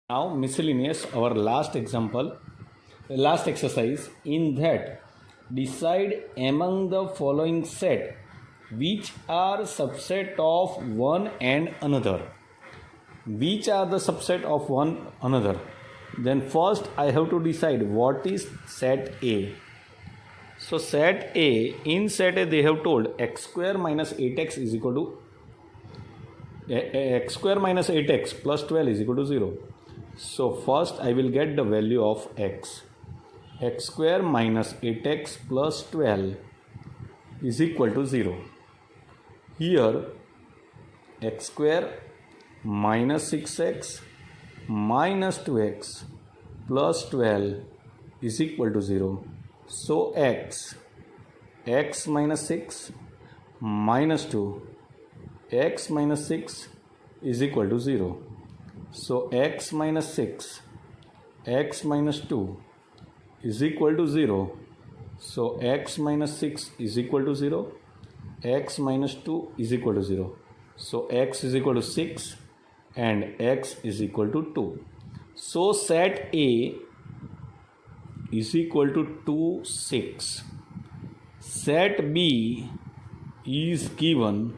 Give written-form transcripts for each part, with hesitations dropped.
Now miscellaneous, our last example, last exercise. In that, decide among the following set which are subset of one and another. Which are the subset of one another? Then first I have to decide what is set A. So set A, in set A they have told x square minus 8x is equal to x square minus 8x plus 12 is equal to 0. So first I will get the value of x. X square minus 8x plus 12 is equal to 0. Here x square minus 6x minus 2x plus 12 is equal to 0. So x minus 6 minus 2 x minus 6 is equal to 0. So x minus 6 x minus 2 is equal to 0. So x minus 6 is equal to 0. X minus 2 is equal to 0. So x is equal to 6 and x is equal to 2. So set A is equal to 2, 6. Set B is given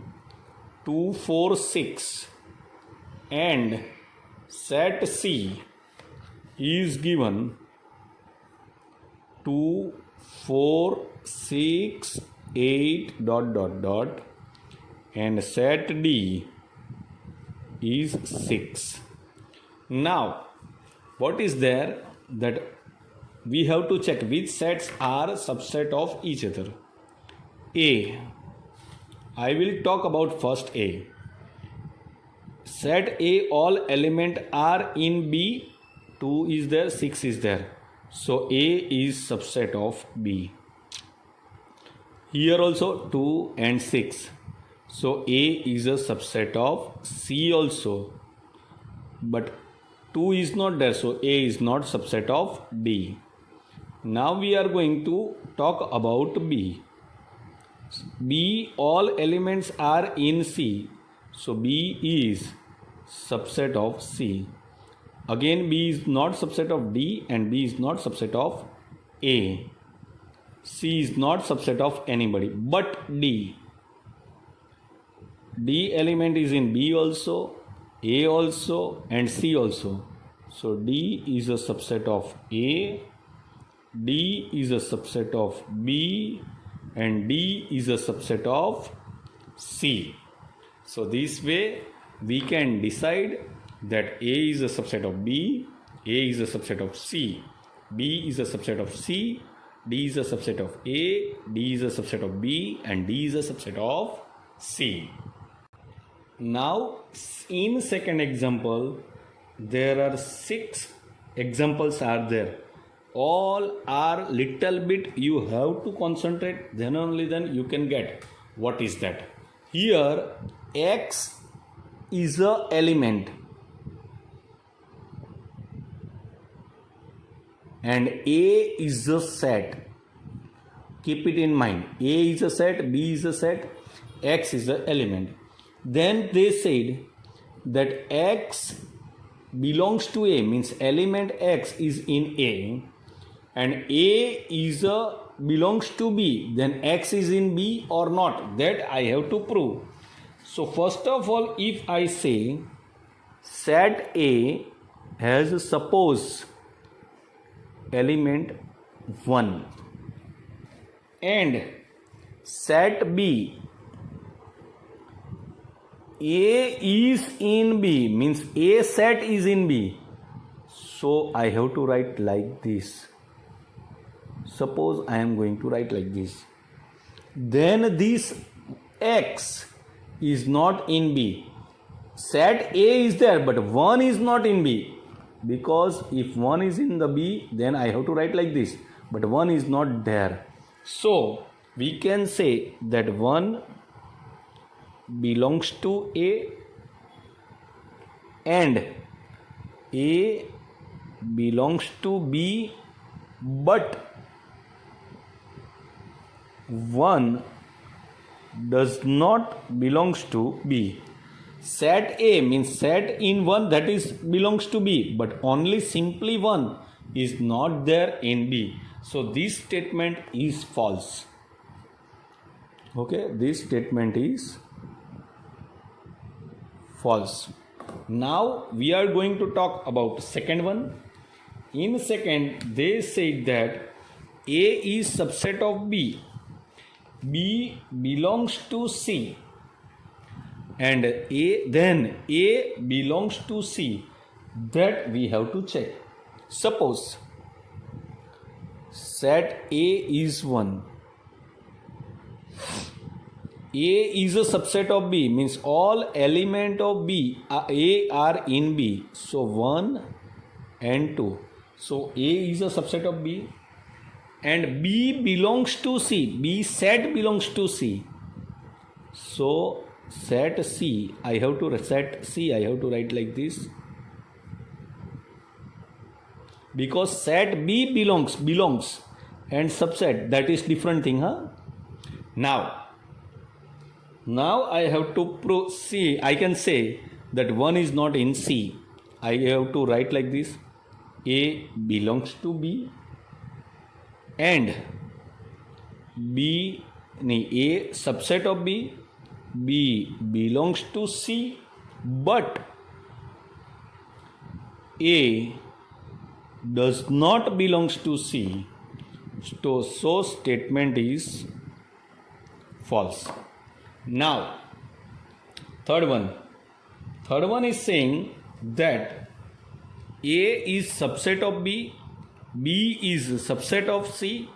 2, 4, 6 and set C is given 2, 4, 6, 8 and set D is 6. Now what is there that we have to check which sets are subset of each other. A, I will talk about first A. Set A, all element are in B. 2 is there, 6 is there. So A is subset of B. Here also 2 and 6. So A is a subset of C also. But 2 is not there, so A is not subset of D. Now we are going to talk about B. B, all elements are in C. So B is subset of C. Again B is not subset of D and B is not subset of A. C is not subset of anybody but D. D element is in B also, A also and C also. So D is a subset of A, D is a subset of B and D is a subset of C. So this way we can decide that A is a subset of B, A is a subset of C, B is a subset of C, D is a subset of A, D is a subset of B and D is a subset of C. Now in second example there are 6 examples are there. All are little bit you have to concentrate, then only then you can get what is that. Here X is a element and A is a set. Keep it in mind. A is a set, B is a set, X is an element. Then they said that X belongs to A, means element X is in A and A is a belongs to B, then X is in B or not, that I have to prove. So first of all, if I say set A has suppose element 1 and set B A is in B, means A set is in B. So I have to write like this. Suppose I am going to write like this. Then this X is not in B. Set A is there but 1 is not in B. Because if 1 is in the B, then I have to write like this. But 1 is not there. So we can say that 1 belongs to A and A belongs to B, but 1 does not belongs to B. Set A means set in 1 that is belongs to B, but only simply 1 is not there in B. So this statement is false. Okay, this statement is false. Now we are going to talk about second one. In second, they say that A is subset of B. B belongs to C. And A belongs to C. That we have to check. Suppose set A is 1. A is a subset of B, means all element of B, A are in B. So 1 and 2. So A is a subset of B. And B belongs to C. B set belongs to C. So set C, I have to set C, I have to write like this. Because set B belongs and subset, that is different thing, huh? Now I have to prove C. I can say that 1 is not in C. I have to write like this. A belongs to B and A subset of B. B belongs to C, but A does not belongs to C. So statement is false. Now third one is saying that A is subset of B, B is subset of C,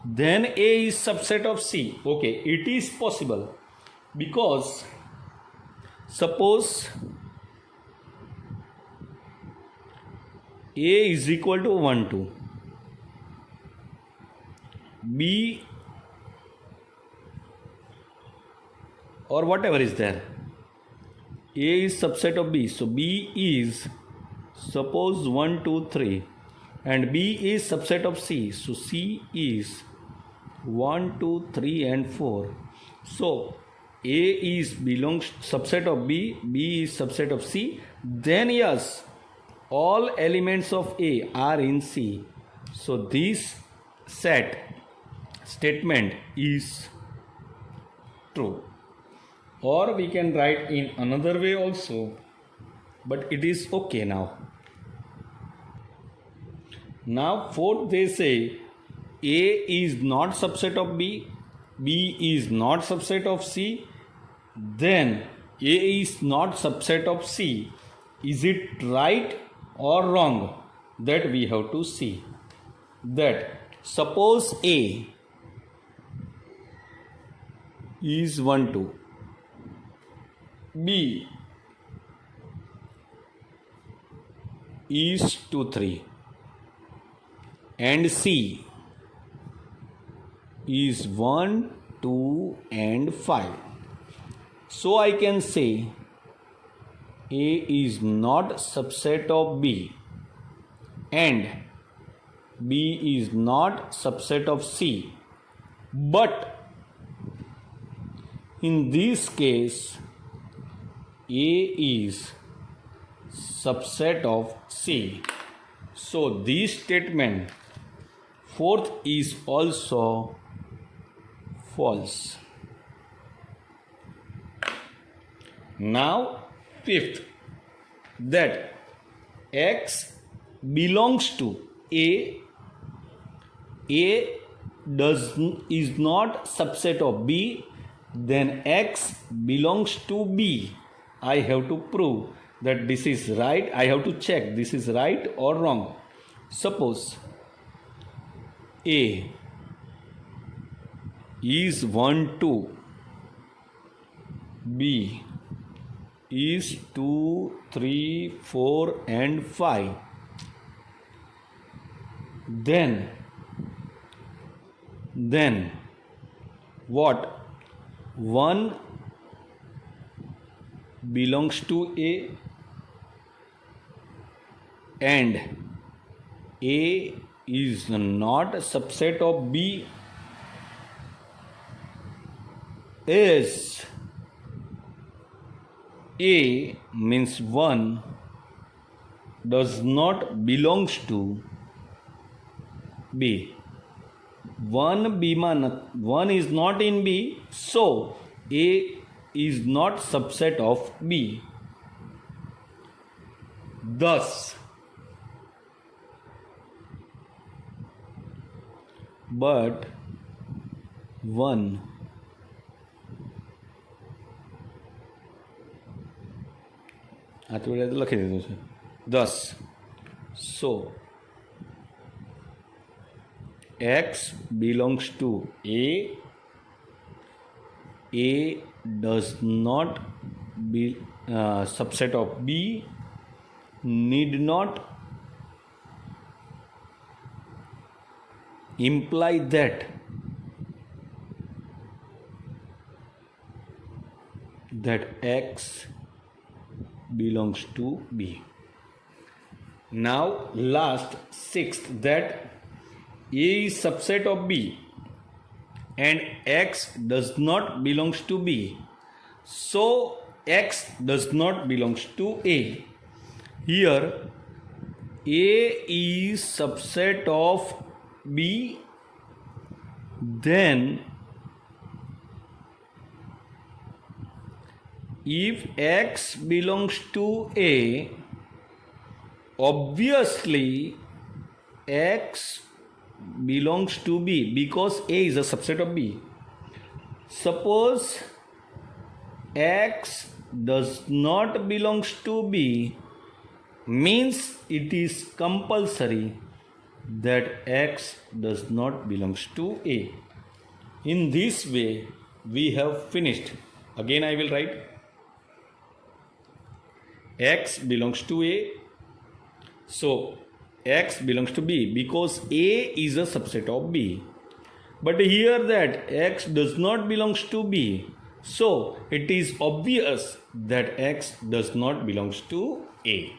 then A is subset of C. Okay, it is possible because suppose A is equal to 1, 2. B or whatever is there. A is subset of B. So B is suppose 1, 2, 3. And B is subset of C. So C is 1, 2, 3 and 4. So A is belongs subset of B. B is subset of C. Then yes, all elements of A are in C. So this set statement is true. Or we can write in another way also, but it is okay now. Now fourth, they say A is not subset of B, B is not subset of C, then A is not subset of C. Is it right or wrong? That we have to see. That suppose A is 1, 2, B is 2, 3, and C is 1, 2 and 5. So I can say A is not subset of B and B is not subset of C. But in this case, A is subset of C. So this statement, fourth, is also false. Now fifth, that X belongs to A is not subset of B, then X belongs to B. I have to prove that this is right. I have to check this is right or wrong. Suppose A is 1, 2, B is 2, 3, 4 and 5. Then what? 1 belongs to A and A is not a subset of B is A means 1 does not belongs to B. 1 is not in B, so A is not subset of B. Thus, but 1 લખી દીધું છે. Thus, so X belongs to A does not be subset of B, need not imply that X belongs to B. Now last, sixth, that A is subset of B and X does not belongs to B, so X does not belongs to A. Here A is subset of B, then if X belongs to A, obviously X belongs to B because A is a subset of B. Suppose X does not belongs to B, means it is compulsory that X does not belongs to A. In this way we have finished. Again I will write X belongs to A, so X belongs to B because A is a subset of B. But here that X does not belongs to B, so it is obvious that X does not belongs to A.